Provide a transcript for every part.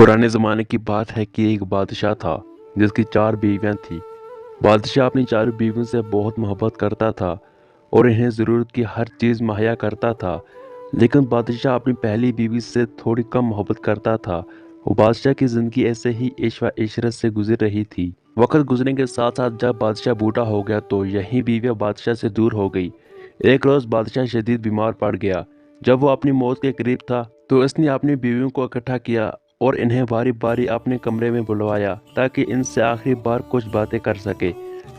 पुराने ज़माने की बात है कि एक बादशाह था जिसकी 4 बीवियां थीं। बादशाह अपनी चारों बीवियों से बहुत मोहब्बत करता था और इन्हें ज़रूरत की हर चीज़ मुहैया करता था। लेकिन बादशाह अपनी पहली बीवी से थोड़ी कम मोहब्बत करता था। वो बादशाह की ज़िंदगी ऐसे ही इश्क व इशरत से गुजर रही थी। वक्त गुजरने के साथ साथ जब बादशाह बूढ़ा हो गया तो यही बीवियां बादशाह से दूर हो गई। एक रोज़ बादशाह शदीद बीमार पड़ गया। जब वो अपनी मौत के करीब था तो इसने अपनी बीवियों को इकट्ठा किया और इन्हें बारी बारी अपने कमरे में बुलवाया ताकि इनसे आखिरी बार कुछ बातें कर सके।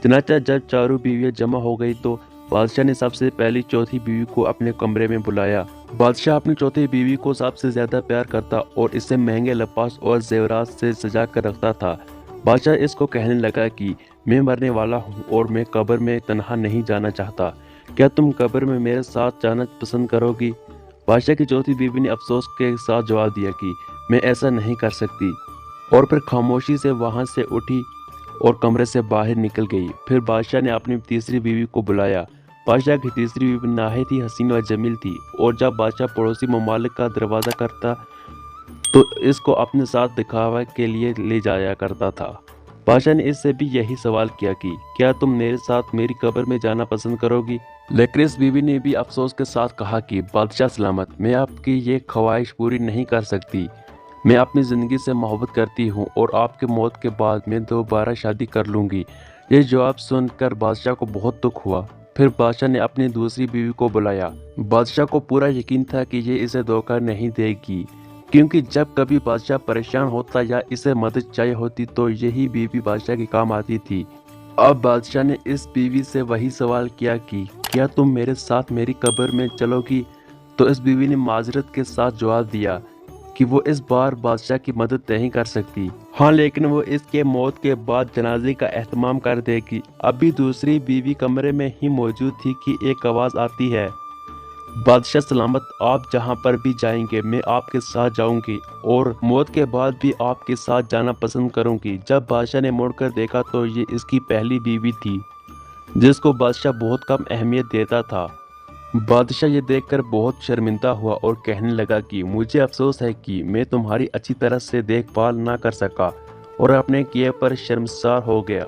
चनाचा जब चारों बीवियां जमा हो गई तो बादशाह ने सबसे पहली चौथी बीवी को अपने कमरे में बुलाया। बादशाह अपनी चौथी बीवी को सबसे ज्यादा प्यार करता और इसे महंगे लिबास और जेवरात से सजा कर रखता था। बादशाह इसको कहने लगा कि मैं मरने वाला हूँ और मैं कब्र में तन्हा नहीं जाना चाहता। क्या तुम कब्र में मेरे साथ जाना पसंद करोगी? बादशाह की चौथी बीवी ने अफसोस के साथ जवाब दिया कि मैं ऐसा नहीं कर सकती, और फिर खामोशी से वहां से उठी और कमरे से बाहर निकल गई। फिर बादशाह ने अपनी तीसरी बीवी को बुलाया। बादशाह की तीसरी बीवी नहायत ही हसीन व जमील थी और जब बादशाह पड़ोसी ममालिक का दरवाज़ा करता तो इसको अपने साथ दिखावा के लिए ले जाया करता था। बादशाह ने इससे भी यही सवाल किया कि क्या तुम मेरे साथ मेरी कब्र में जाना पसंद करोगी? लेकिन इस बीवी ने भी अफसोस के साथ कहा कि बादशाह सलामत, मैं आपकी ये ख्वाहिश पूरी नहीं कर सकती। मैं अपनी ज़िंदगी से मोहब्बत करती हूँ और आपके मौत के बाद मैं दोबारा शादी कर लूँगी। ये जवाब सुनकर बादशाह को बहुत दुख हुआ। फिर बादशाह ने अपनी दूसरी बीवी को बुलाया। बादशाह को पूरा यकीन था कि ये इसे धोखा नहीं देगी, क्योंकि जब कभी बादशाह परेशान होता या इसे मदद चाहिए होती तो यही बीवी बादशाह के काम आती थी। अब बादशाह ने इस बीवी से वही सवाल किया कि क्या तुम मेरे साथ मेरी कब्र में चलोगी? तो इस बीवी ने माजरत के साथ जवाब दिया कि वो इस बार बादशाह की मदद नहीं कर सकती। हाँ, लेकिन वो इसके मौत के बाद जनाजे का एहतमाम कर देगी। अभी दूसरी बीवी कमरे में ही मौजूद थी कि एक आवाज़ आती है, बादशाह सलामत, आप जहाँ पर भी जाएंगे मैं आपके साथ जाऊंगी और मौत के बाद भी आपके साथ जाना पसंद करूंगी। जब बादशाह ने मुड़कर देखा तो ये इसकी पहली बीवी थी जिसको बादशाह बहुत कम अहमियत देता था। बादशाह ये देखकर बहुत शर्मिंदा हुआ और कहने लगा कि मुझे अफसोस है कि मैं तुम्हारी अच्छी तरह से देखभाल ना कर सका और अपने किए पर शर्मसार हो गया।